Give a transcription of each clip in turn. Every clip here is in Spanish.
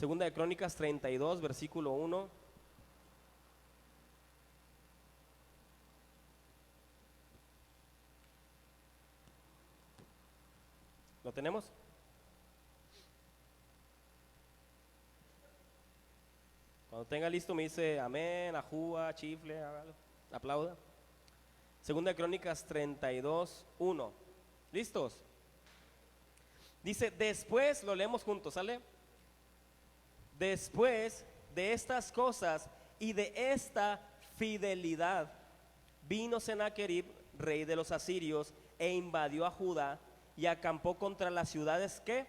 Segunda de Crónicas 32, versículo 1. ¿Lo tenemos? Cuando tenga listo me dice amén, ajúa, chifle, hágalo, aplauda. Segunda de Crónicas 32, 1. ¿Listos? Dice, después, lo leemos juntos, ¿sale? Después de estas cosas y de esta fidelidad, vino Sennacherib, rey de los asirios, e invadió a Judá y acampó contra las ciudades que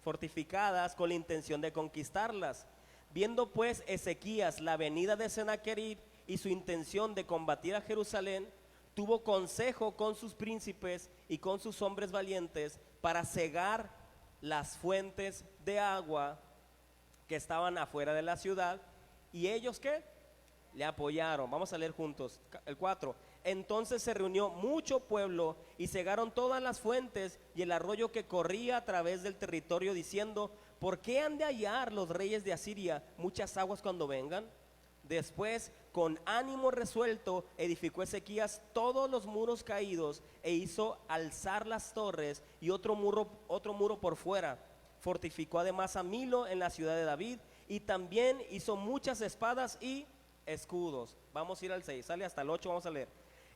fortificadas con la intención de conquistarlas. Viendo pues Ezequías la venida de Sennacherib y su intención de combatir a Jerusalén, tuvo consejo con sus príncipes y con sus hombres valientes para cegar las fuentes de agua que estaban afuera de la ciudad. ¿Y ellos qué? Le apoyaron. Vamos a leer juntos el 4. Entonces se reunió mucho pueblo y cegaron todas las fuentes y el arroyo que corría a través del territorio, diciendo, ¿por qué han de hallar los reyes de Asiria muchas aguas cuando vengan? Después, con ánimo resuelto, edificó Ezequías todos los muros caídos e hizo alzar las torres y otro muro por fuera. Fortificó además a Milo en la ciudad de David y también hizo muchas espadas y escudos. Vamos a ir al 6, sale hasta el 8, vamos a leer.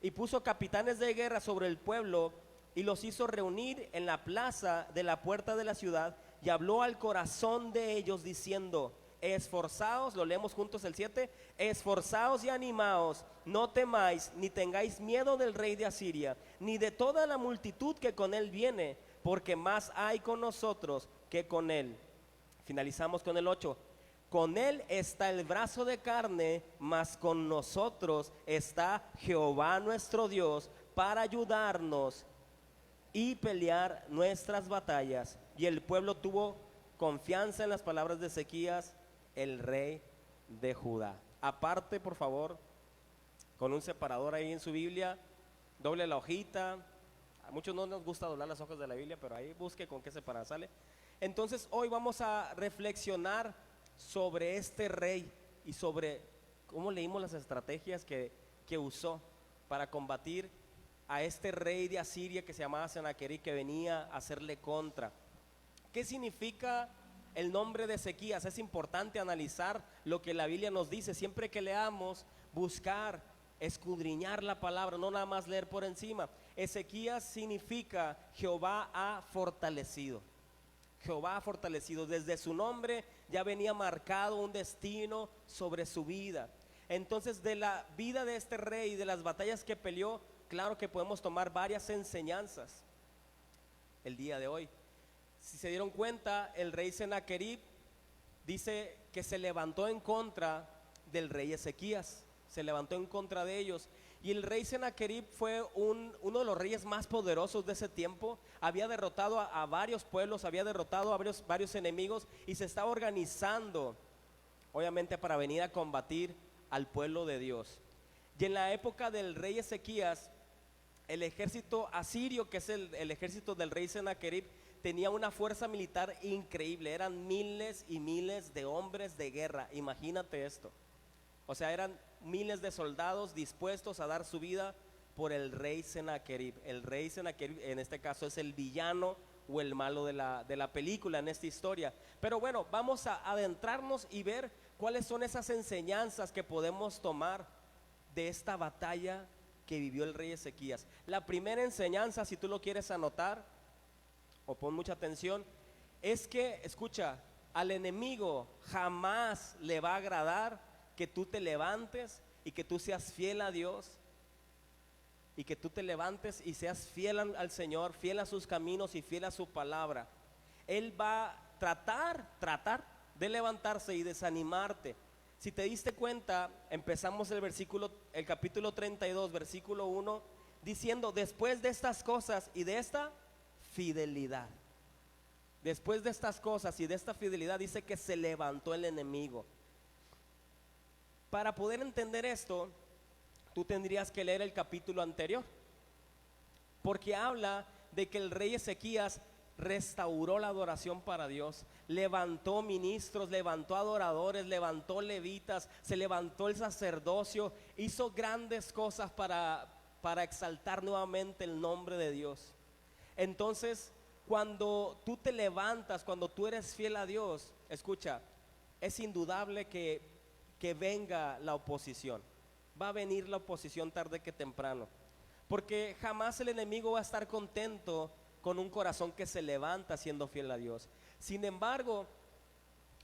Y puso capitanes de guerra sobre el pueblo y los hizo reunir en la plaza de la puerta de la ciudad y habló al corazón de ellos diciendo, esforzaos, lo leemos juntos el 7, esforzaos y animaos, no temáis ni tengáis miedo del rey de Asiria, ni de toda la multitud que con él viene, porque más hay con nosotros que con él. Finalizamos con el 8. Con él está el brazo de carne, mas con nosotros está Jehová nuestro Dios para ayudarnos y pelear nuestras batallas. Y el pueblo tuvo confianza en las palabras de Ezequías, el rey de Judá. Aparte, por favor, con un separador ahí en su Biblia, doble la hojita. A muchos no nos gusta doblar las hojas de la Biblia, pero ahí busque con qué separar, ¿sale? Entonces hoy vamos a reflexionar sobre este rey y sobre cómo leímos las estrategias que usó para combatir a este rey de Asiria que se llamaba Sennacherib, que venía a hacerle contra. ¿Qué significa el nombre de Ezequías? Es importante analizar lo que la Biblia nos dice. Siempre que leamos, buscar, escudriñar la palabra, no nada más leer por encima. Ezequías significa Jehová ha fortalecido. Jehová ha fortalecido. Desde su nombre ya venía marcado un destino sobre su vida. Entonces, de la vida de este rey, de las batallas que peleó, claro que podemos tomar varias enseñanzas el día de hoy. Si se dieron cuenta, el rey Sennacherib dice que se levantó en contra del rey Ezequías, se levantó en contra de ellos. Y el rey Sennacherib fue uno de los reyes más poderosos de ese tiempo. Había derrotado a varios pueblos, había derrotado a varios enemigos y se estaba organizando, obviamente, para venir a combatir al pueblo de Dios. Y en la época del rey Ezequías, el ejército asirio, que es el ejército del rey Sennacherib, tenía una fuerza militar increíble. Eran miles y miles de hombres de guerra. Imagínate esto. O sea, eran miles de soldados dispuestos a dar su vida por el rey Sennacherib. El rey Sennacherib en este caso es el villano o el malo de la película en esta historia. Pero bueno, vamos a adentrarnos y ver cuáles son esas enseñanzas que podemos tomar de esta batalla que vivió el rey Ezequías. La primera enseñanza, si tú lo quieres anotar o pon mucha atención, es que, escucha, al enemigo jamás le va a agradar que tú te levantes y que tú seas fiel a Dios, y que tú te levantes y seas fiel al Señor, fiel a sus caminos y fiel a su palabra. Él va a tratar de levantarse y desanimarte. Si te diste cuenta, empezamos el capítulo 32, versículo 1, diciendo, después de estas cosas y de esta fidelidad. Después de estas cosas y de esta fidelidad, dice que se levantó el enemigo. Para poder entender esto, tú tendrías que leer el capítulo anterior, porque habla de que el rey Ezequías restauró la adoración para Dios. levantó ministros, levantó adoradores, levantó levitas, se levantó el sacerdocio, hizo grandes cosas para exaltar nuevamente el nombre de Dios. Entonces, cuando tú te levantas, cuando tú eres fiel a Dios, escucha, es indudable que venga la oposición. Va a venir la oposición tarde que temprano, porque jamás el enemigo va a estar contento con un corazón que se levanta siendo fiel a Dios. Sin embargo,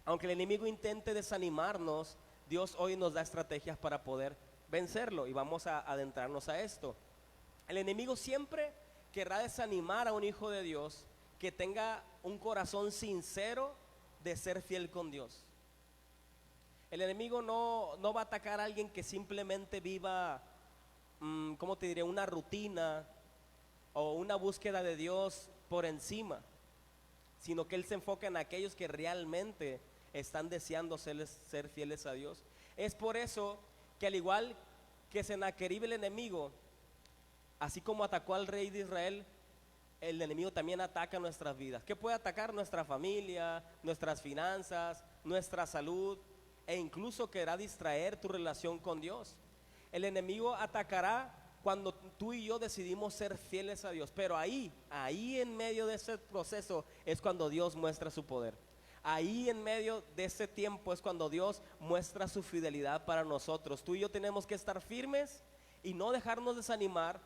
aunque el enemigo intente desanimarnos, Dios hoy nos da estrategias para poder vencerlo, y vamos a adentrarnos a esto. El enemigo siempre querrá desanimar a un hijo de Dios que tenga un corazón sincero de ser fiel con Dios. El enemigo no va a atacar a alguien que simplemente viva, ¿cómo te diré?, una rutina o una búsqueda de Dios por encima, sino que él se enfoca en aquellos que realmente están deseando ser fieles a Dios. Es por eso que, al igual que Sennacherib, el enemigo, así como atacó al rey de Israel, el enemigo también ataca nuestras vidas. ¿Qué puede atacar? Nuestra familia, nuestras finanzas, nuestra salud, e incluso querrá distraer tu relación con Dios. El enemigo atacará cuando tú y yo decidimos ser fieles a Dios, pero ahí en medio de ese proceso es cuando Dios muestra su poder. Ahí en medio de ese tiempo es cuando Dios muestra su fidelidad para nosotros. Tú y yo tenemos que estar firmes y no dejarnos desanimar,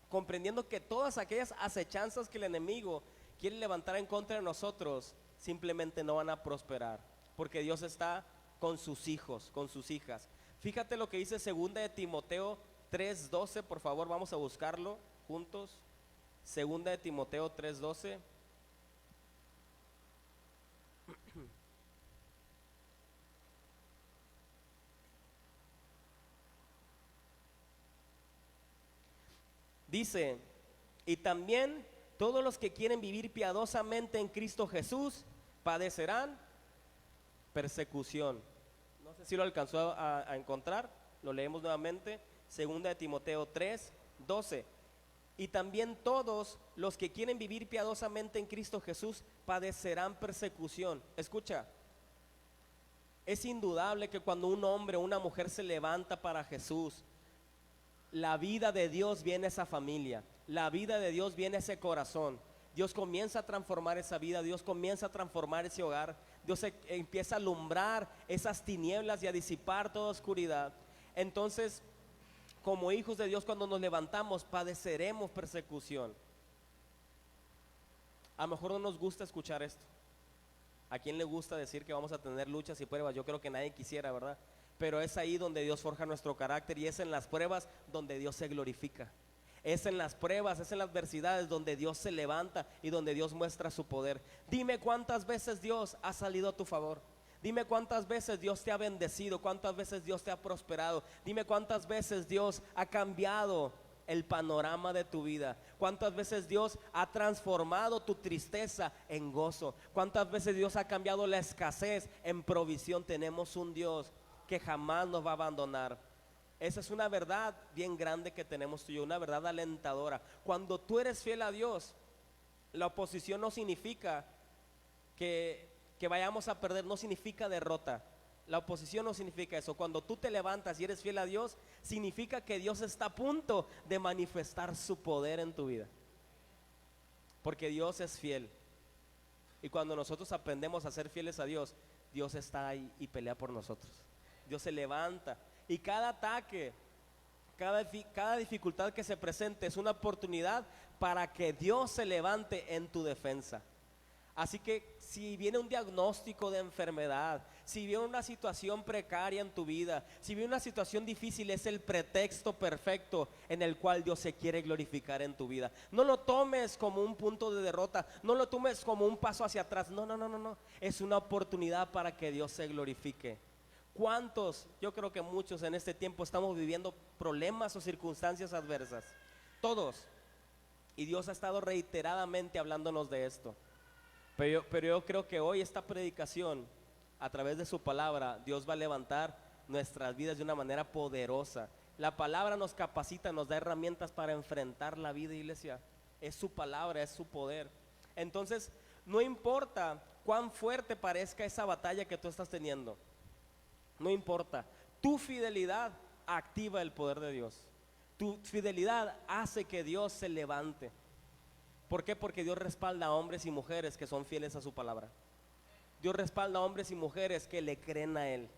comprendiendo que todas aquellas acechanzas que el enemigo quiere levantar en contra de nosotros simplemente no van a prosperar, porque Dios está con sus hijos, con sus hijas. Fíjate lo que dice 2 de Timoteo 3:12, por favor, vamos a buscarlo juntos. 2 de Timoteo 3:12. Dice: y también todos los que quieren vivir piadosamente en Cristo Jesús padecerán persecución. No sé si lo alcanzó a encontrar, lo leemos nuevamente. 2 de Timoteo 3:12. Y también todos los que quieren vivir piadosamente en Cristo Jesús padecerán persecución. Escucha, es indudable que cuando un hombre o una mujer se levanta para Jesús, la vida de Dios viene a esa familia, la vida de Dios viene a ese corazón. Dios comienza a transformar esa vida, Dios comienza a transformar ese hogar, Dios empieza a alumbrar esas tinieblas y a disipar toda oscuridad. Entonces, como hijos de Dios, cuando nos levantamos, padeceremos persecución. A lo mejor no nos gusta escuchar esto. ¿A quién le gusta decir que vamos a tener luchas y pruebas? Yo creo que nadie quisiera, ¿verdad? Pero es ahí donde Dios forja nuestro carácter, y es en las pruebas donde Dios se glorifica. Es en las pruebas, es en las adversidades donde Dios se levanta y donde Dios muestra su poder. Dime cuántas veces Dios ha salido a tu favor. Dime cuántas veces Dios te ha bendecido, cuántas veces Dios te ha prosperado. Dime cuántas veces Dios ha cambiado el panorama de tu vida. Cuántas veces Dios ha transformado tu tristeza en gozo. Cuántas veces Dios ha cambiado la escasez en provisión. Tenemos un Dios que jamás nos va a abandonar. Esa es una verdad bien grande que tenemos tú y yo, una verdad alentadora. Cuando tú eres fiel a Dios, la oposición no significa que vayamos a perder, no significa derrota. La oposición no significa eso. Cuando tú te levantas y eres fiel a Dios, significa que Dios está a punto de manifestar su poder en tu vida, porque Dios es fiel. Y cuando nosotros aprendemos a ser fieles a Dios, Dios está ahí y pelea por nosotros. Dios se levanta, y cada ataque, cada dificultad que se presente es una oportunidad para que Dios se levante en tu defensa. Así que si viene un diagnóstico de enfermedad, si viene una situación precaria en tu vida, si viene una situación difícil, es el pretexto perfecto en el cual Dios se quiere glorificar en tu vida. No lo tomes como un punto de derrota, no lo tomes como un paso hacia atrás. No. Es una oportunidad para que Dios se glorifique. ¿Cuántos? Yo creo que muchos en este tiempo estamos viviendo problemas o circunstancias adversas. Todos. Y Dios ha estado reiteradamente hablándonos de esto. Pero yo creo que hoy esta predicación, a través de su palabra, Dios va a levantar nuestras vidas de una manera poderosa. La palabra nos capacita, nos da herramientas para enfrentar la vida, iglesia. Es su palabra, es su poder. Entonces, no importa cuán fuerte parezca esa batalla que tú estás teniendo, no importa, tu fidelidad activa el poder de Dios. Tu fidelidad hace que Dios se levante. ¿Por qué? Porque Dios respalda a hombres y mujeres que son fieles a su palabra. Dios respalda a hombres y mujeres que le creen a Él.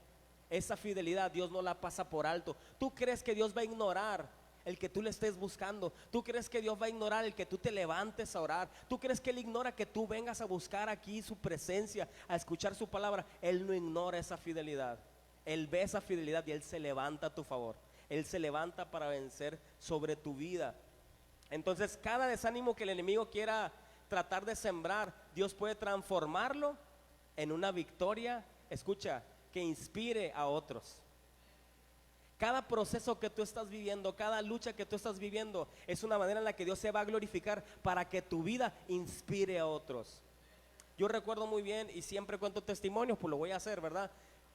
Esa fidelidad Dios no la pasa por alto. ¿Tú crees que Dios va a ignorar el que tú le estés buscando? ¿Tú crees que Dios va a ignorar el que tú te levantes a orar? ¿Tú crees que Él ignora que tú vengas a buscar aquí su presencia, a escuchar su palabra? Él no ignora esa fidelidad. Él ve esa fidelidad y Él se levanta a tu favor. Él se levanta para vencer sobre tu vida. Entonces, cada desánimo que el enemigo quiera tratar de sembrar, Dios puede transformarlo en una victoria, escucha, que inspire a otros. Cada proceso que tú estás viviendo, cada lucha que tú estás viviendo, es una manera en la que Dios se va a glorificar para que tu vida inspire a otros. Yo recuerdo muy bien y siempre cuento testimonios, pues lo voy a hacer, ¿verdad?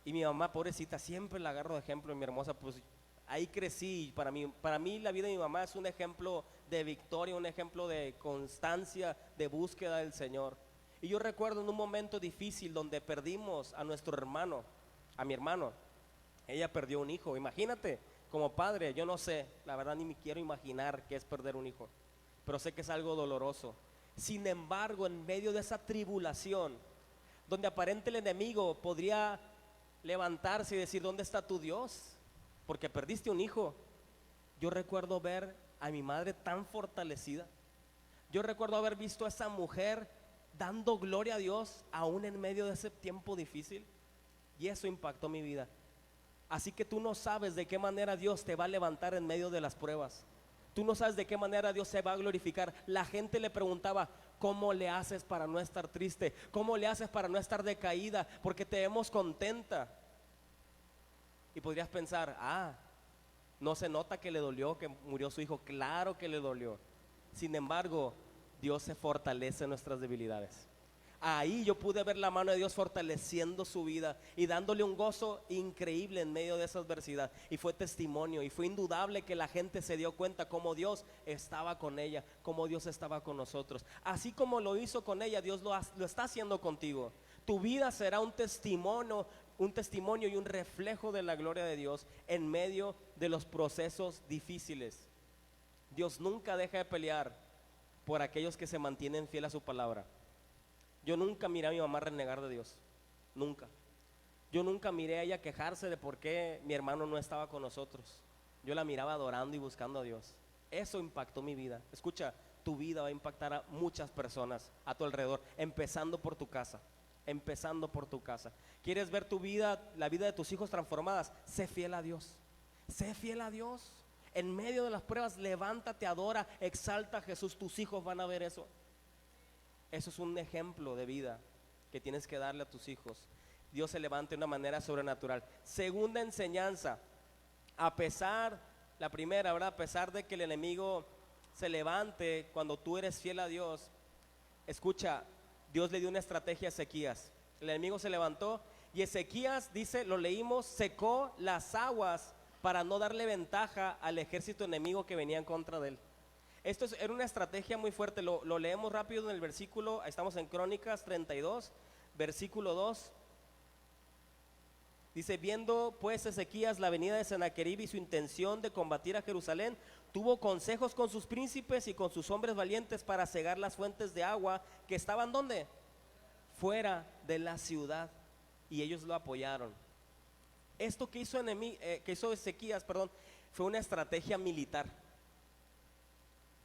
Y mi mamá, pobrecita, siempre la agarro de ejemplo, y mi hermosa, pues ahí crecí. Para mí la vida de mi mamá es un ejemplo de victoria, un ejemplo de constancia, de búsqueda del Señor. Y yo recuerdo en un momento difícil donde perdimos a nuestro hermano, a mi hermano. Ella perdió un hijo. Imagínate, como padre, yo no sé, la verdad ni me quiero imaginar qué es perder un hijo, pero sé que es algo doloroso. Sin embargo, en medio de esa tribulación, donde aparente el enemigo podría levantarse y decir: ¿dónde está tu Dios? Porque perdiste un hijo. Yo recuerdo ver a mi madre tan fortalecida. Yo recuerdo haber visto a esa mujer dando gloria a Dios aún en medio de ese tiempo difícil, y eso impactó mi vida. Así que tú no sabes de qué manera Dios te va a levantar en medio de las pruebas. Tú no sabes de qué manera Dios se va a glorificar. La gente le preguntaba: ¿cómo le haces para no estar triste? ¿Cómo le haces para no estar decaída? Porque te vemos contenta. Y podrías pensar: no se nota que le dolió que murió su hijo. Claro que le dolió. Sin embargo, Dios se fortalece en nuestras debilidades. Ahí yo pude ver la mano de Dios fortaleciendo su vida y dándole un gozo increíble en medio de esa adversidad. Y fue testimonio, y fue indudable que la gente se dio cuenta cómo Dios estaba con ella, cómo Dios estaba con nosotros. Así como lo hizo con ella, Dios lo está haciendo contigo. Tu vida será un testimonio y un reflejo de la gloria de Dios en medio de los procesos difíciles. Dios nunca deja de pelear por aquellos que se mantienen fiel a su palabra. Yo nunca miré a mi mamá renegar de Dios, nunca. Yo nunca miré a ella quejarse de por qué mi hermano no estaba con nosotros. Yo la miraba adorando y buscando a Dios. Eso impactó mi vida. Escucha, tu vida va a impactar a muchas personas a tu alrededor, empezando por tu casa. Empezando por tu casa. ¿Quieres ver tu vida, la vida de tus hijos transformadas? Sé fiel a Dios. Sé fiel a Dios. En medio de las pruebas, levántate, adora, exalta a Jesús. Tus hijos van a ver eso. Eso es un ejemplo de vida que tienes que darle a tus hijos. Dios se levanta de una manera sobrenatural. Segunda enseñanza: la primera, ¿verdad? A pesar de que el enemigo se levante cuando tú eres fiel a Dios, escucha, Dios le dio una estrategia a Ezequías. El enemigo se levantó y Ezequías, dice, lo leímos, secó las aguas para no darle ventaja al ejército enemigo que venía en contra de él. Era una estrategia muy fuerte. Lo leemos rápido en el versículo. Estamos en Crónicas 32, versículo 2. Dice: viendo pues Ezequías la venida de Sennacherib y su intención de combatir a Jerusalén, tuvo consejos con sus príncipes y con sus hombres valientes para cegar las fuentes de agua que estaban ¿dónde? Fuera de la ciudad, y ellos lo apoyaron. Esto que hizo Ezequías, fue una estrategia militar.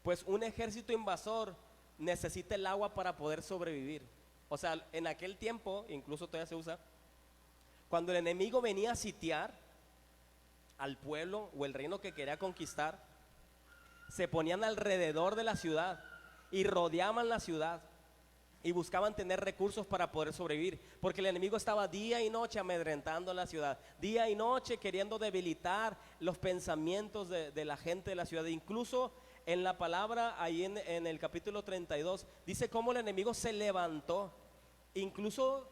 Pues un ejército invasor necesita el agua para poder sobrevivir. O sea, en aquel tiempo, incluso todavía se usa, cuando el enemigo venía a sitiar al pueblo o el reino que quería conquistar, se ponían alrededor de la ciudad y rodeaban la ciudad y buscaban tener recursos para poder sobrevivir, porque el enemigo estaba día y noche amedrentando la ciudad, día y noche queriendo debilitar los pensamientos de la gente de la ciudad. Incluso en la palabra, ahí en el capítulo 32, dice cómo el enemigo se levantó. Incluso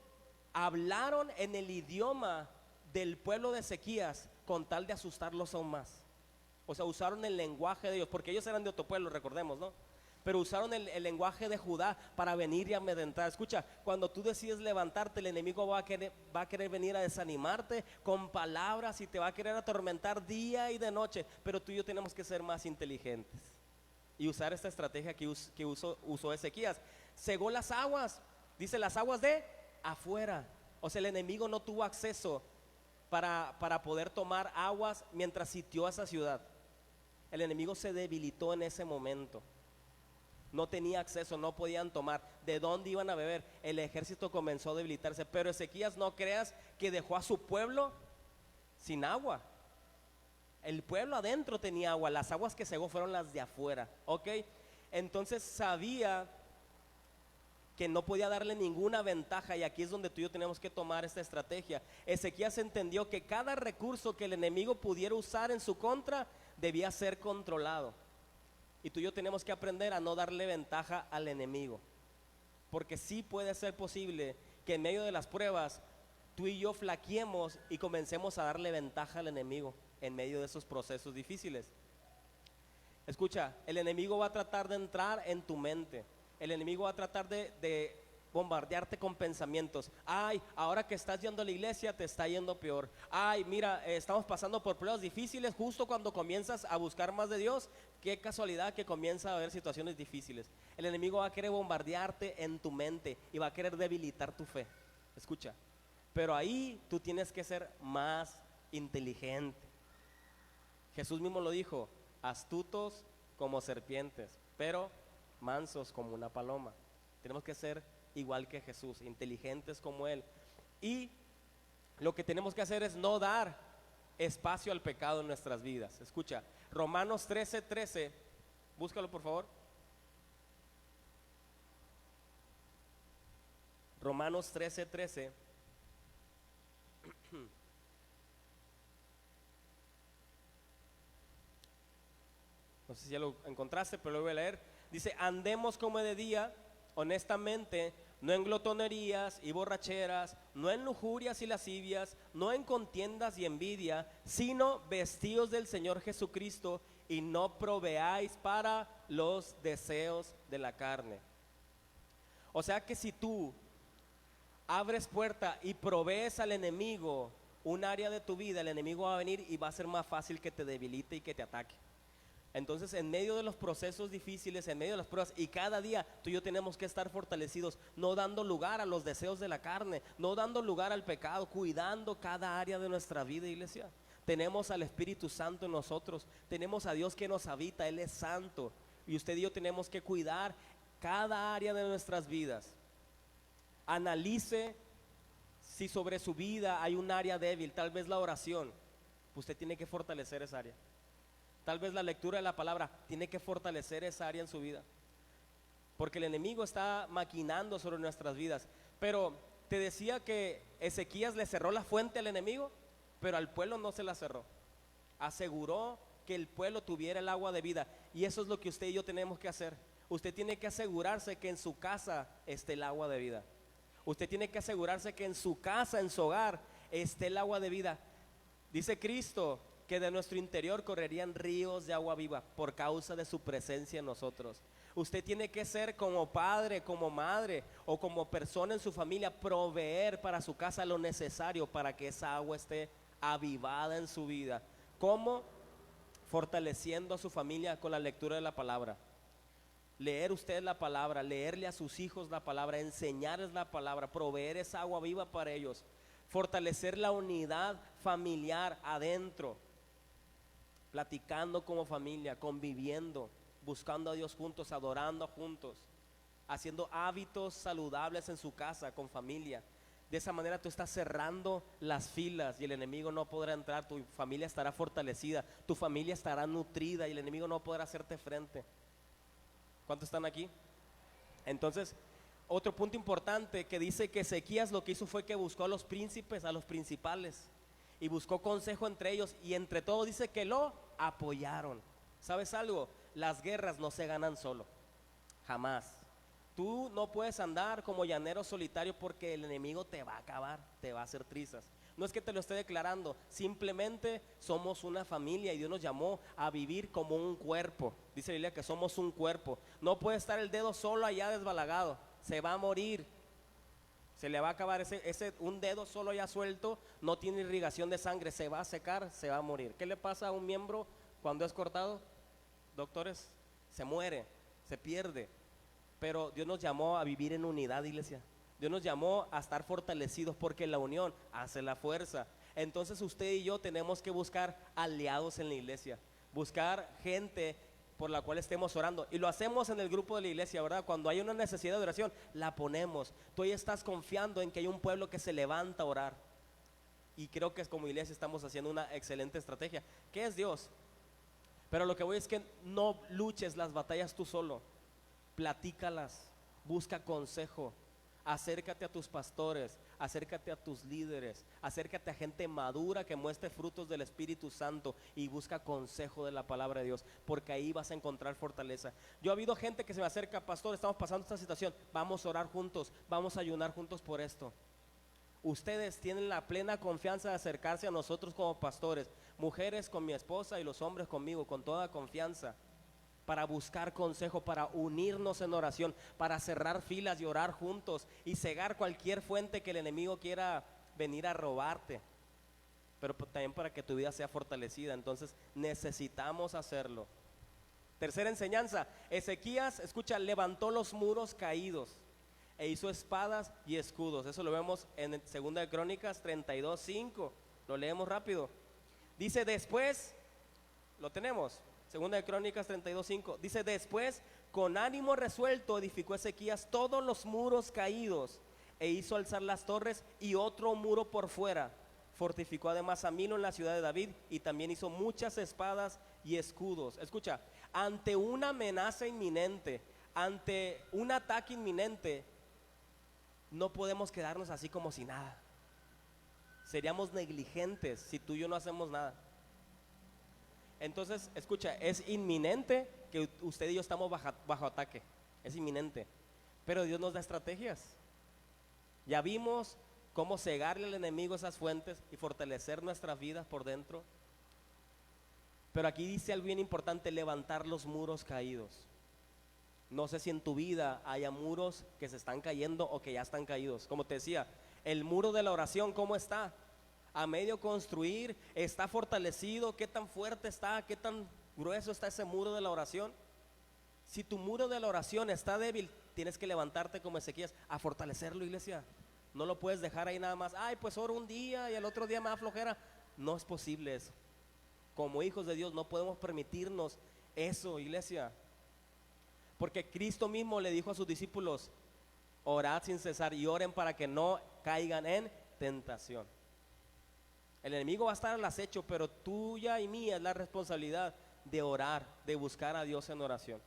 hablaron en el idioma del pueblo de Ezequías con tal de asustarlos aún más. O sea, usaron el lenguaje de ellos, porque ellos eran de otro pueblo, recordemos, ¿no? pero usaron el lenguaje de Judá para venir y amedrentar. Escucha, cuando tú decides levantarte, el enemigo va a querer venir a desanimarte con palabras y te va a querer atormentar día y de noche, pero tú y yo tenemos que ser más inteligentes y usar esta estrategia que usó Ezequías. Cegó las aguas, dice las aguas de afuera, o sea, el enemigo no tuvo acceso para poder tomar aguas mientras sitió a esa ciudad. El enemigo se debilitó en ese momento. No tenía acceso, no podían tomar. ¿De dónde iban a beber? El ejército comenzó a debilitarse. Pero Ezequías, no creas que dejó a su pueblo sin agua. El pueblo adentro tenía agua. Las aguas que cegó fueron las de afuera, ¿ok? Entonces sabía que no podía darle ninguna ventaja, y aquí es donde tú y yo tenemos que tomar esta estrategia. Ezequías entendió que cada recurso que el enemigo pudiera usar en su contra debía ser controlado, y tú y yo tenemos que aprender a no darle ventaja al enemigo, porque sí puede ser posible que en medio de las pruebas tú y yo flaqueemos y comencemos a darle ventaja al enemigo en medio de esos procesos difíciles. Escucha, el enemigo va a tratar de entrar en tu mente. El enemigo va a tratar de bombardearte con pensamientos. Ay, ahora que estás yendo a la iglesia te está yendo peor. Ay, mira, estamos pasando por pruebas difíciles justo cuando comienzas a buscar más de Dios. Qué casualidad que comienza a haber situaciones difíciles. El enemigo va a querer bombardearte en tu mente y va a querer debilitar tu fe. Escucha, pero ahí tú tienes que ser más inteligente. Jesús mismo lo dijo: astutos como serpientes, pero mansos como una paloma. Tenemos que ser igual que Jesús, inteligentes como Él. Y lo que tenemos que hacer es no dar espacio al pecado en nuestras vidas. Escucha, Romanos 13:13, búscalo por favor. Romanos 13:13. No sé si ya lo encontraste, pero lo voy a leer. Dice: andemos como de día, honestamente, no en glotonerías y borracheras, no en lujurias y lascivias, no en contiendas y envidia, sino vestidos del Señor Jesucristo, y no proveáis para los deseos de la carne. O sea que si tú abres puerta y provees al enemigo un área de tu vida, el enemigo va a venir y va a ser más fácil que te debilite y que te ataque. Entonces, en medio de los procesos difíciles, en medio de las pruebas, y cada día tú y yo tenemos que estar fortalecidos, no dando lugar a los deseos de la carne, no dando lugar al pecado, cuidando cada área de nuestra vida, iglesia. Tenemos al Espíritu Santo en nosotros, tenemos a Dios que nos habita, Él es santo, y usted y yo tenemos que cuidar cada área de nuestras vidas. Analice si sobre su vida hay un área débil, tal vez la oración. Usted tiene que fortalecer esa área. Tal vez la lectura de la palabra tiene que fortalecer esa área en su vida, porque el enemigo está maquinando sobre nuestras vidas. Pero te decía que Ezequías le cerró la fuente al enemigo, pero al pueblo no se la cerró. Aseguró que el pueblo tuviera el agua de vida, y eso es lo que usted y yo tenemos que hacer. Usted tiene que asegurarse que en su casa esté el agua de vida. Usted tiene que asegurarse que en su casa, en su hogar, esté el agua de vida. Dice Cristo que de nuestro interior correrían ríos de agua viva por causa de su presencia en nosotros. Usted tiene que ser como padre, como madre o como persona en su familia, proveer para su casa lo necesario para que esa agua esté avivada en su vida. ¿Cómo? Fortaleciendo a su familia con la lectura de la palabra. Leer usted la palabra, leerle a sus hijos la palabra, enseñarles la palabra, proveer esa agua viva para ellos. Fortalecer la unidad familiar adentro, platicando como familia, conviviendo, buscando a Dios juntos, adorando juntos, haciendo hábitos saludables en su casa con familia. De esa manera tú estás cerrando las filas y el enemigo no podrá entrar. Tu familia estará fortalecida, tu familia estará nutrida y el enemigo no podrá hacerte frente. ¿Cuántos están aquí? Entonces, otro punto importante que dice que Ezequías lo que hizo fue que buscó a los príncipes, a los principales, y buscó consejo entre ellos, y entre todos dice que lo apoyaron. ¿Sabes algo? Las guerras no se ganan solo, jamás. Tú no puedes andar como llanero solitario porque el enemigo te va a acabar, te va a hacer trizas. No es que te lo esté declarando, simplemente somos una familia y Dios nos llamó a vivir como un cuerpo. Dice la Biblia que somos un cuerpo. No puede estar el dedo solo allá desbalagado, se va a morir. Se le va a acabar un dedo solo ya suelto, no tiene irrigación de sangre, se va a secar, se va a morir. ¿Qué le pasa a un miembro cuando es cortado? Doctores, se muere, se pierde. Pero Dios nos llamó a vivir en unidad, iglesia. Dios nos llamó a estar fortalecidos porque la unión hace la fuerza. Entonces usted y yo tenemos que buscar aliados en la iglesia, buscar gente por la cual estemos orando. Y lo hacemos en el grupo de la iglesia, ¿verdad? Cuando hay una necesidad de oración, la ponemos. Tú ya estás confiando en que hay un pueblo que se levanta a orar. Y creo que como iglesia estamos haciendo una excelente estrategia. ¿Qué es Dios? Pero lo que voy es que no luches las batallas tú solo. Platícalas, busca consejo, acércate a tus pastores, acércate a tus líderes, acércate a gente madura que muestre frutos del Espíritu Santo y busca consejo de la palabra de Dios, porque ahí vas a encontrar fortaleza. Yo ha habido gente que se me acerca, pastor, estamos pasando esta situación, vamos a orar juntos, vamos a ayunar juntos por esto. Ustedes tienen la plena confianza de acercarse a nosotros como pastores, mujeres con mi esposa y los hombres conmigo, con toda confianza, para buscar consejo, para unirnos en oración, para cerrar filas y orar juntos y cegar cualquier fuente que el enemigo quiera venir a robarte, pero también para que tu vida sea fortalecida. Entonces necesitamos hacerlo. Tercera enseñanza, Ezequías, escucha, levantó los muros caídos e hizo espadas y escudos. Eso lo vemos en 2 de Crónicas 32:5. Lo leemos rápido. Dice después, lo tenemos, 2 de Crónicas 32:5. Dice después, con ánimo resuelto edificó Ezequías todos los muros caídos e hizo alzar las torres y otro muro por fuera. Fortificó además a Milo en la ciudad de David y también hizo muchas espadas y escudos. Escucha, ante una amenaza inminente, ante un ataque inminente, no podemos quedarnos así como si nada. Seríamos negligentes si tú y yo no hacemos nada. Entonces, escucha, es inminente que usted y yo estamos bajo ataque, es inminente, pero Dios nos da estrategias. Ya vimos cómo cegarle al enemigo esas fuentes y fortalecer nuestras vidas por dentro. Pero aquí dice algo bien importante, levantar los muros caídos. No sé si en tu vida haya muros que se están cayendo o que ya están caídos. Como te decía, el muro de la oración, ¿cómo está? A medio construir, está fortalecido, qué tan fuerte está, qué tan grueso está ese muro de la oración. Si tu muro de la oración está débil, tienes que levantarte como Ezequías a fortalecerlo, iglesia. No lo puedes dejar ahí nada más, ay, pues oro un día y el otro día me da flojera. No es posible eso. Como hijos de Dios no podemos permitirnos eso, iglesia, porque Cristo mismo le dijo a sus discípulos, orad sin cesar y oren para que no caigan en tentación. El enemigo va a estar al acecho, pero tuya y mía es la responsabilidad de orar, de buscar a Dios en oración.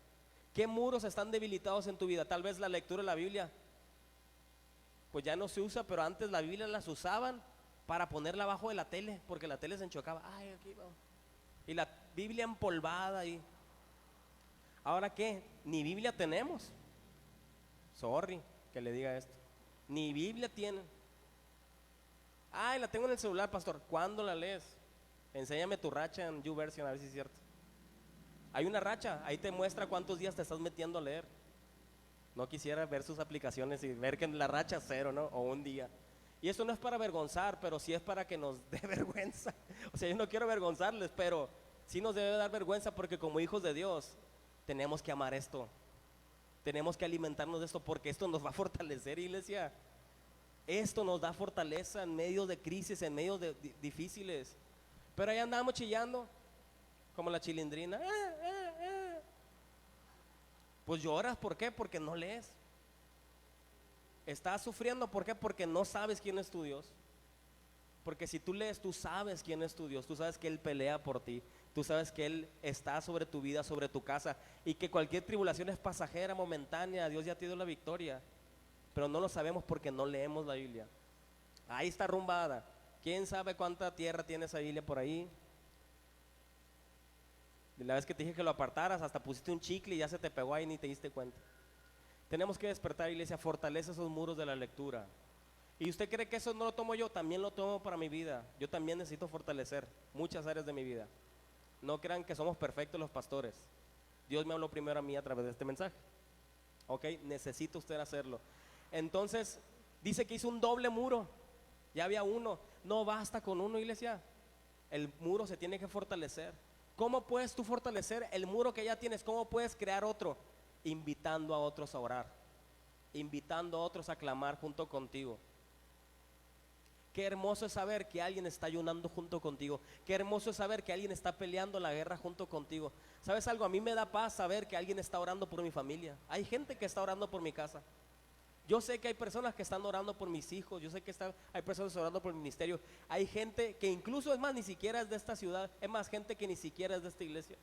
¿Qué muros están debilitados en tu vida? Tal vez la lectura de la Biblia, pues ya no se usa, pero antes la Biblia las usaban para ponerla abajo de la tele, porque la tele se enchocaba. Ay, aquí vamos. Y la Biblia empolvada ahí. ¿Ahora qué? Ni Biblia tenemos. Sorry que le diga esto. Ni Biblia tienen. Ay, la tengo en el celular, pastor. ¿Cuándo la lees? Enséñame tu racha en YouVersion a ver si es cierto. Hay una racha, ahí te muestra cuántos días te estás metiendo a leer. No quisiera ver sus aplicaciones y ver que la racha es 0, ¿no? O un día. Y esto no es para avergonzar, pero sí es para que nos dé vergüenza. O sea, yo no quiero avergonzarles, pero sí nos debe dar vergüenza porque como hijos de Dios tenemos que amar esto. Tenemos que alimentarnos de esto porque esto nos va a fortalecer, iglesia. Esto nos da fortaleza en medio de crisis, en medio de difíciles. Pero ahí andamos chillando como la chilindrina. Pues lloras, ¿por qué? Porque no lees. Estás sufriendo, ¿por qué? Porque no sabes quién es tu Dios. Porque si tú lees, tú sabes quién es tu Dios. Tú sabes que Él pelea por ti. Tú sabes que Él está sobre tu vida, sobre tu casa. Y que cualquier tribulación es pasajera, momentánea. Dios ya te dio la victoria. Pero no lo sabemos porque no leemos la Biblia. Ahí está arrumbada. ¿Quién sabe cuánta tierra tiene esa Biblia por ahí? De la vez que te dije que lo apartaras, hasta pusiste un chicle y ya se te pegó ahí y ni te diste cuenta. Tenemos que despertar, iglesia, fortalece esos muros de la lectura. Y usted cree que eso no lo tomo yo, también lo tomo para mi vida. Yo también necesito fortalecer muchas áreas de mi vida. No crean que somos perfectos los pastores. Dios me habló primero a mí a través de este mensaje. Ok, necesita usted hacerlo. Entonces, dice que hizo un doble muro. Ya había uno. No basta con uno, iglesia. El muro se tiene que fortalecer. ¿Cómo puedes tú fortalecer el muro que ya tienes? ¿Cómo puedes crear otro? Invitando a otros a orar, invitando a otros a clamar junto contigo. Qué hermoso es saber que alguien está ayunando junto contigo. Qué hermoso es saber que alguien está peleando la guerra junto contigo. ¿Sabes algo? A mí me da paz saber que alguien está orando por mi familia. Hay gente que está orando por mi casa. Yo sé que hay personas que están orando por mis hijos. Yo sé que hay personas orando por mi ministerio. Hay gente que incluso, es más, ni siquiera es de esta ciudad. Es más, gente que ni siquiera es de esta iglesia.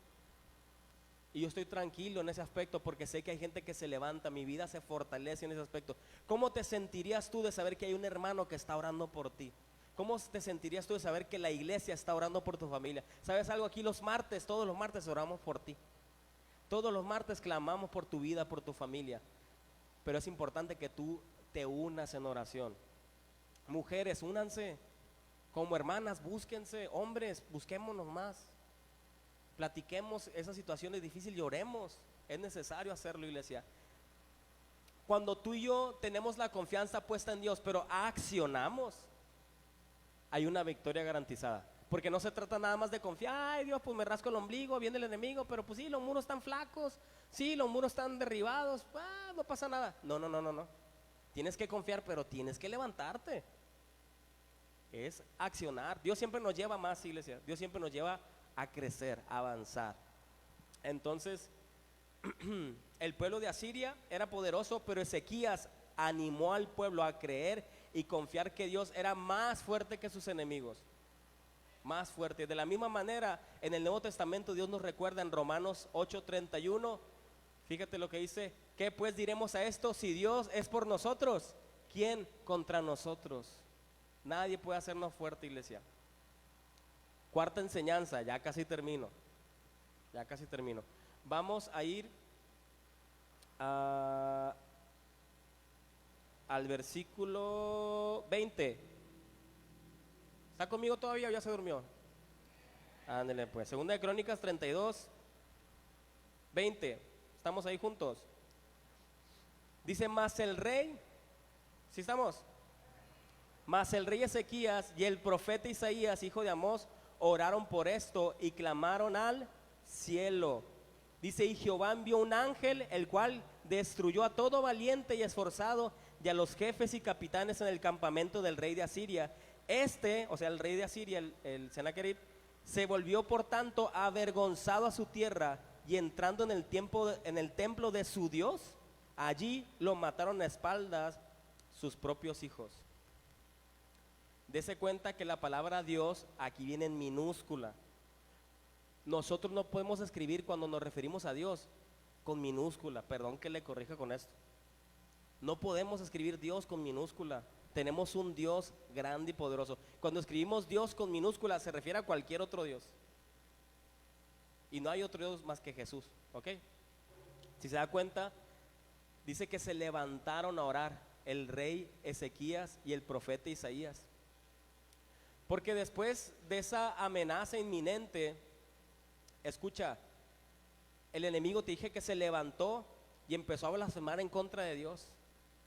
Y yo estoy tranquilo en ese aspecto porque sé que hay gente que se levanta, mi vida se fortalece en ese aspecto. ¿Cómo te sentirías tú de saber que hay un hermano que está orando por ti? ¿Cómo te sentirías tú de saber que la iglesia está orando por tu familia? ¿Sabes algo? Aquí los martes, todos los martes oramos por ti. Todos los martes clamamos por tu vida, por tu familia. Pero es importante que tú te unas en oración. Mujeres, únanse. Como hermanas, búsquense. Hombres, busquémonos más. Platiquemos esas situaciones difíciles y oremos. Es necesario hacerlo, iglesia. Cuando tú y yo tenemos la confianza puesta en Dios, pero accionamos, hay una victoria garantizada. Porque no se trata nada más de confiar. Ay, Dios, pues me rasco el ombligo, viene el enemigo, pero pues sí, los muros están flacos, sí, los muros están derribados, no pasa nada. No. Tienes que confiar, pero tienes que levantarte. Es accionar. Dios siempre nos lleva más, iglesia. Dios siempre nos lleva a crecer, a avanzar. Entonces, el pueblo de Asiria era poderoso, pero Ezequías animó al pueblo a creer y confiar que Dios era más fuerte que sus enemigos. Más fuerte. De la misma manera, en el Nuevo Testamento Dios nos recuerda en Romanos 8:31, fíjate lo que dice: ¿qué pues diremos a esto? Si Dios es por nosotros, ¿quién contra nosotros? Nadie puede hacernos fuerte, iglesia. Cuarta enseñanza, ya casi termino. Vamos a ir al versículo 20. ¿Está conmigo todavía o ya se durmió? Ándale pues, Segunda de Crónicas 32, 20. ¿Estamos ahí juntos? Dice: mas el rey, ¿sí estamos? Mas el rey Ezequías y el profeta Isaías, hijo de Amós, oraron por esto y clamaron al cielo. Dice: y Jehová envió un ángel, el cual destruyó a todo valiente y esforzado y a los jefes y capitanes en el campamento del rey de Asiria. O sea, el rey de Asiria, el Senaquerib, se volvió por tanto avergonzado a su tierra, y entrando en el templo de su Dios, allí lo mataron a espaldas sus propios hijos. Dese cuenta que la palabra Dios aquí viene en minúscula. Nosotros no podemos escribir cuando nos referimos a Dios con minúscula. Perdón que le corrija con esto. No podemos escribir Dios con minúscula. Tenemos un Dios grande y poderoso. Cuando escribimos Dios con minúscula se refiere a cualquier otro Dios. Y no hay otro Dios más que Jesús, ¿ok? Si se da cuenta, dice que se levantaron a orar el rey Ezequías y el profeta Isaías. Porque después de esa amenaza inminente, escucha, el enemigo, te dije que se levantó y empezó a blasfemar en contra de Dios.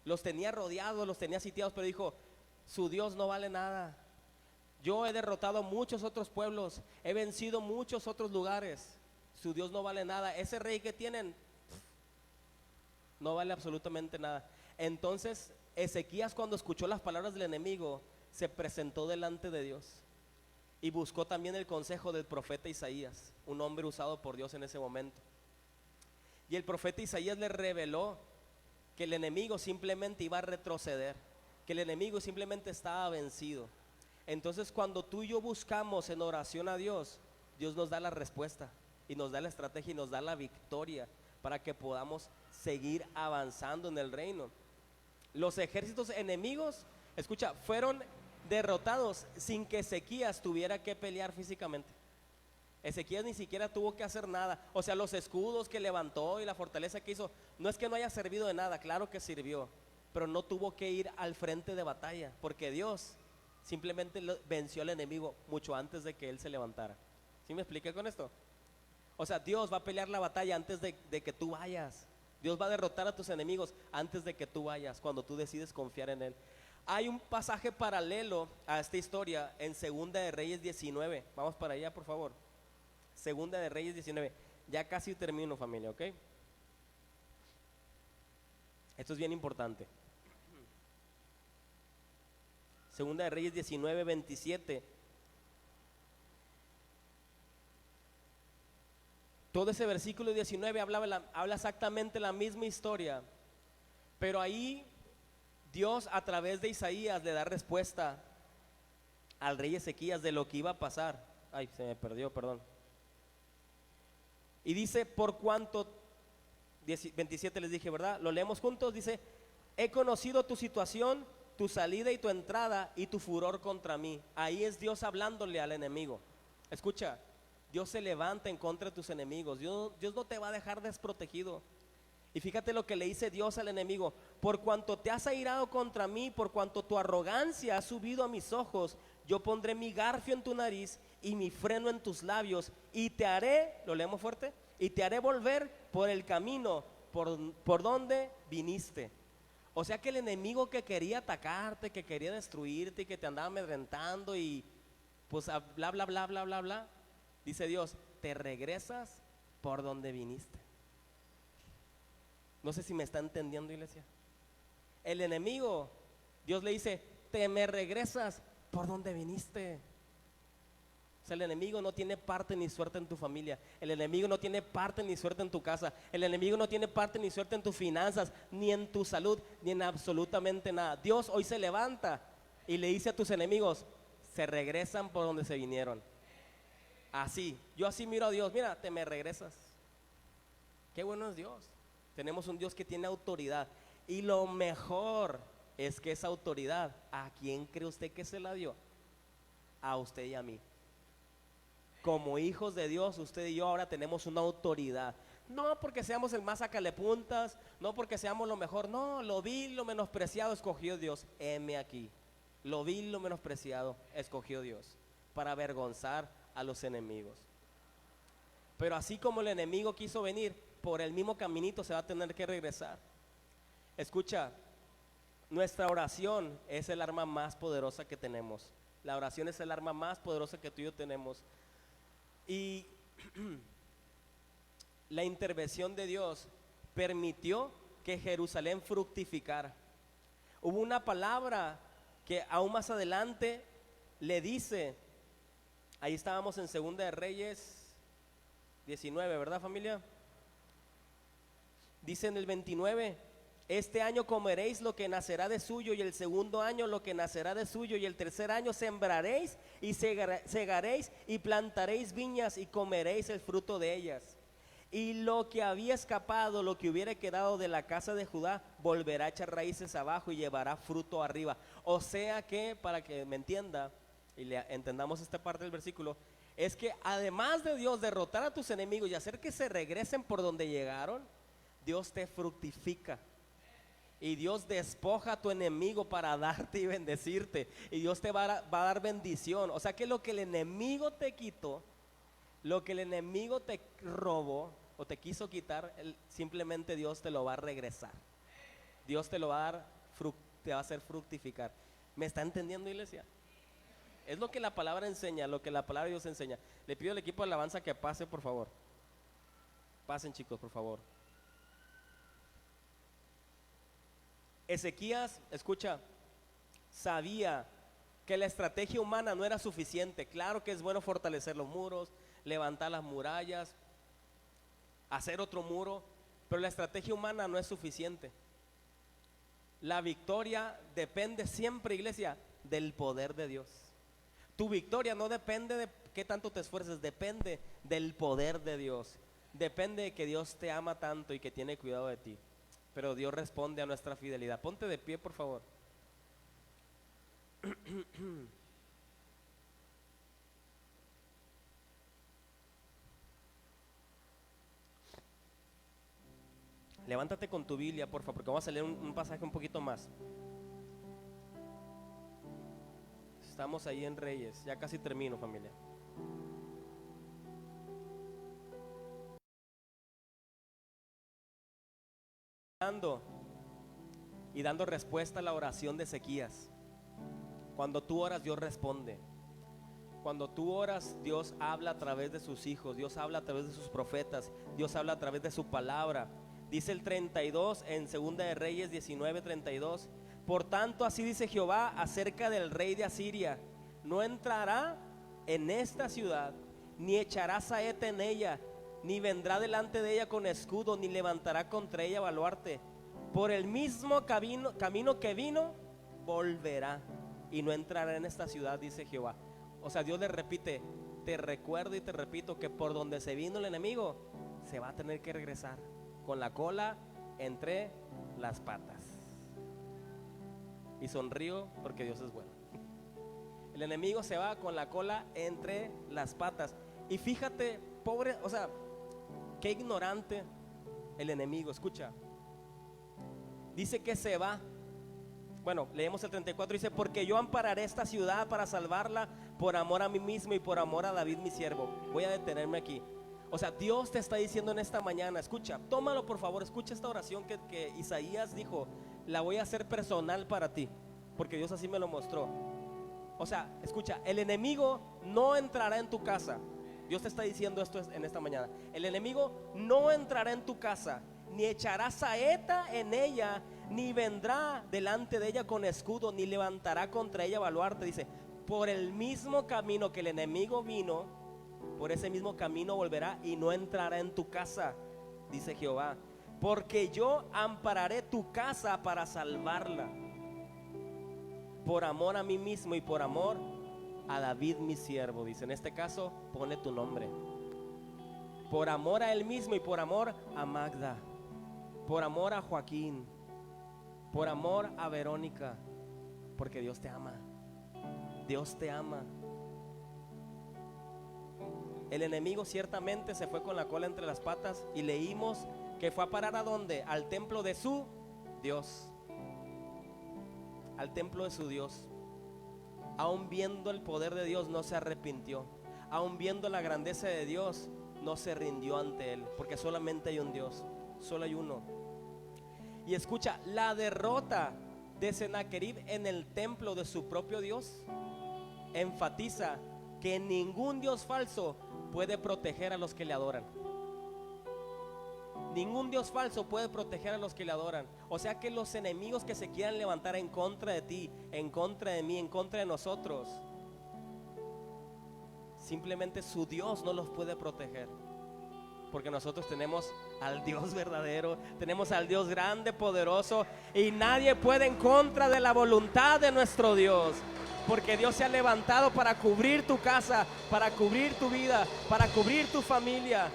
Los tenía rodeados, los tenía sitiados, pero dijo: su Dios no vale nada. Yo he derrotado a muchos otros pueblos, he vencido muchos otros lugares. Su Dios no vale nada. Ese rey que tienen no vale absolutamente nada. Entonces Ezequías, cuando escuchó las palabras del enemigo, se presentó delante de Dios y buscó también el consejo del profeta Isaías, un hombre usado por Dios en ese momento. Y el profeta Isaías le reveló que el enemigo simplemente iba a retroceder, que el enemigo simplemente estaba vencido. Entonces, cuando tú y yo buscamos en oración a Dios, Dios nos da la respuesta y nos da la estrategia y nos da la victoria para que podamos seguir avanzando en el reino. Los ejércitos enemigos, escucha, fueron derrotados sin que Ezequías tuviera que pelear físicamente. Ezequías ni siquiera tuvo que hacer nada. O sea, los escudos que levantó y la fortaleza que hizo, no es que no haya servido de nada, claro que sirvió, pero no tuvo que ir al frente de batalla, porque Dios simplemente venció al enemigo mucho antes de que él se levantara. ¿Sí me expliqué con esto? O sea, Dios va a pelear la batalla antes de que tú vayas. Dios va a derrotar a tus enemigos antes de que tú vayas, cuando tú decides confiar en Él. Hay un pasaje paralelo a esta historia en Segunda de Reyes 19. Vamos para allá, por favor. Segunda de Reyes 19. Ya casi termino, familia, ¿ok? Esto es bien importante. Segunda de Reyes 19, 27. Todo ese versículo 19 habla exactamente la misma historia, pero ahí Dios a través de Isaías le da respuesta al rey Ezequías de lo que iba a pasar. Ay, se me perdió, perdón. Y dice, por cuanto, 27 les dije, ¿verdad? Lo leemos juntos, dice, he conocido tu situación, tu salida y tu entrada y tu furor contra mí. Ahí es Dios hablándole al enemigo. Escucha, Dios se levanta en contra de tus enemigos. Dios no te va a dejar desprotegido. Y fíjate lo que le dice Dios al enemigo: por cuanto te has airado contra mí, por cuanto tu arrogancia ha subido a mis ojos, yo pondré mi garfio en tu nariz y mi freno en tus labios, y te haré, lo leemos fuerte, y te haré volver por el camino por donde viniste. O sea que el enemigo que quería atacarte, que quería destruirte y que te andaba amedrentando y pues bla, bla, bla, bla, bla, bla, dice Dios, te regresas por donde viniste. No sé si me está entendiendo, iglesia. El enemigo, Dios le dice, te me regresas por donde viniste. O sea, el enemigo no tiene parte ni suerte en tu familia. El enemigo no tiene parte ni suerte en tu casa. El enemigo no tiene parte ni suerte en tus finanzas, ni en tu salud, ni en absolutamente nada. Dios hoy se levanta y le dice a tus enemigos, se regresan por donde se vinieron. Así, yo así miro a Dios, mira, te me regresas. Qué bueno es Dios. Tenemos un Dios que tiene autoridad. Y lo mejor es que esa autoridad, ¿a quién cree usted que se la dio? A usted y a mí. Como hijos de Dios, usted y yo ahora tenemos una autoridad. No porque seamos el más sacalepuntas, no porque seamos lo mejor, no, lo vil, lo menospreciado escogió Dios. Heme aquí. Lo vil, lo menospreciado escogió Dios para avergonzar a los enemigos. Pero así como el enemigo quiso venir, por el mismo caminito se va a tener que regresar. Escucha, nuestra oración es el arma más poderosa que tenemos. La oración es el arma más poderosa que tú y yo tenemos. Y la intervención de Dios permitió que Jerusalén fructificara. Hubo una palabra que aún más adelante le dice, ahí estábamos en Segunda de Reyes 19, ¿verdad, familia? Dice en el 29, este año comeréis lo que nacerá de suyo, y el segundo año lo que nacerá de suyo, y el tercer año sembraréis y segaréis y plantaréis viñas y comeréis el fruto de ellas. Y lo que había escapado, lo que hubiera quedado de la casa de Judá, volverá a echar raíces abajo y llevará fruto arriba. O sea que, para que me entienda y le entendamos esta parte del versículo, es que además de Dios derrotar a tus enemigos y hacer que se regresen por donde llegaron, Dios te fructifica. Y Dios despoja a tu enemigo para darte y bendecirte. Y Dios te va a dar bendición. O sea que lo que el enemigo te quitó, lo que el enemigo te robó o te quiso quitar, simplemente Dios te lo va a regresar. Dios te lo va a dar, te va a hacer fructificar. ¿Me está entendiendo, iglesia? Es lo que la palabra enseña, lo que la palabra de Dios enseña. Le pido al equipo de alabanza que pase, por favor. Pasen, chicos, por favor. Ezequías, escucha, sabía que la estrategia humana no era suficiente. Claro que es bueno fortalecer los muros, levantar las murallas, hacer otro muro, pero la estrategia humana no es suficiente. La victoria depende siempre, iglesia, del poder de Dios. Tu victoria no depende de qué tanto te esfuerces, depende del poder de Dios. Depende de que Dios te ama tanto y que tiene cuidado de ti. Pero Dios responde a nuestra fidelidad. Ponte de pie, por favor. Levántate con tu Biblia, por favor, porque vamos a leer un pasaje un poquito más. Estamos ahí en Reyes, ya casi termino, familia. Y dando respuesta a la oración de Ezequías. Cuando tú oras, Dios responde. Cuando tú oras, Dios habla a través de sus hijos, Dios habla a través de sus profetas, Dios habla a través de su palabra. Dice el 32 en Segunda de Reyes 19:32: por tanto, así dice Jehová acerca del rey de Asiria: no entrará en esta ciudad, ni echará saeta en ella, ni vendrá delante de ella con escudo, ni levantará contra ella baluarte. Por el mismo camino que vino, volverá, y no entrará en esta ciudad, dice Jehová. O sea, Dios le repite: te recuerdo y te repito que por donde se vino el enemigo, se va a tener que regresar con la cola entre las patas. Y sonrío porque Dios es bueno. El enemigo se va con la cola entre las patas. Y fíjate, pobre, o sea, qué ignorante el enemigo. Escucha, dice que se va. Bueno, leemos el 34, dice: porque yo ampararé esta ciudad para salvarla por amor a mí mismo y por amor a David mi siervo. Voy a detenerme aquí. O sea, Dios te está diciendo en esta mañana, escucha, tómalo por favor, escucha esta oración que Isaías dijo: la voy a hacer personal para ti, porque Dios así me lo mostró. O sea, escucha, el enemigo no entrará en tu casa. Dios te está diciendo esto en esta mañana: el enemigo no entrará en tu casa, ni echará saeta en ella, ni vendrá delante de ella con escudo, ni levantará contra ella baluarte. Dice: por el mismo camino que el enemigo vino, por ese mismo camino volverá, y no entrará en tu casa, dice Jehová, porque yo ampararé tu casa para salvarla, por amor a mí mismo y por amor a David mi siervo. Dice, en este caso pone tu nombre. Por amor a él mismo y por amor a Magda, por amor a Joaquín, por amor a Verónica, porque Dios te ama. Dios te ama. El enemigo ciertamente se fue con la cola entre las patas, y leímos que fue a parar ¿a dónde? Al templo de su Dios. Al templo de su Dios. Aún viendo el poder de Dios, no se arrepintió. Aún viendo la grandeza de Dios, no se rindió ante él, porque solamente hay un Dios, solo hay uno. Y escucha, la derrota de Sennacherib en el templo de su propio Dios enfatiza que ningún Dios falso puede proteger a los que le adoran. Ningún Dios falso puede proteger a los que le adoran. O sea que los enemigos que se quieran levantar en contra de ti, en contra de mí, en contra de nosotros, simplemente su Dios no los puede proteger, porque nosotros tenemos al Dios verdadero, tenemos al Dios grande, poderoso, y nadie puede en contra de la voluntad de nuestro Dios, porque Dios se ha levantado para cubrir tu casa, para cubrir tu vida, para cubrir tu familia,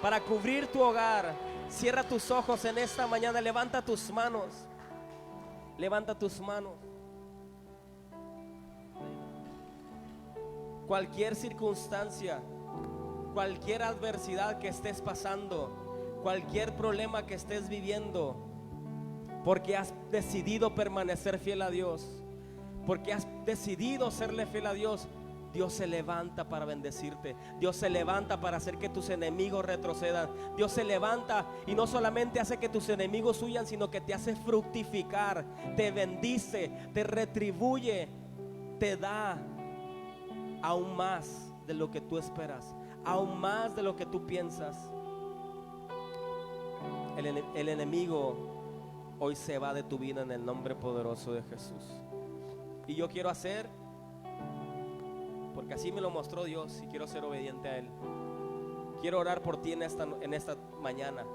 para cubrir tu hogar. Cierra tus ojos en esta mañana, levanta tus manos, levanta tus manos. Cualquier circunstancia, cualquier adversidad que estés pasando, cualquier problema que estés viviendo, porque has decidido permanecer fiel a Dios, porque has decidido serle fiel a Dios, Dios se levanta para bendecirte. Dios se levanta para hacer que tus enemigos retrocedan. Dios se levanta y no solamente hace que tus enemigos huyan, sino que te hace fructificar, te bendice, te retribuye, te da aún más de lo que tú esperas, aún más de lo que tú piensas. El enemigo hoy se va de tu vida en el nombre poderoso de Jesús. Y yo quiero hacer, porque así me lo mostró Dios, y quiero ser obediente a Él. Quiero orar por ti en esta mañana.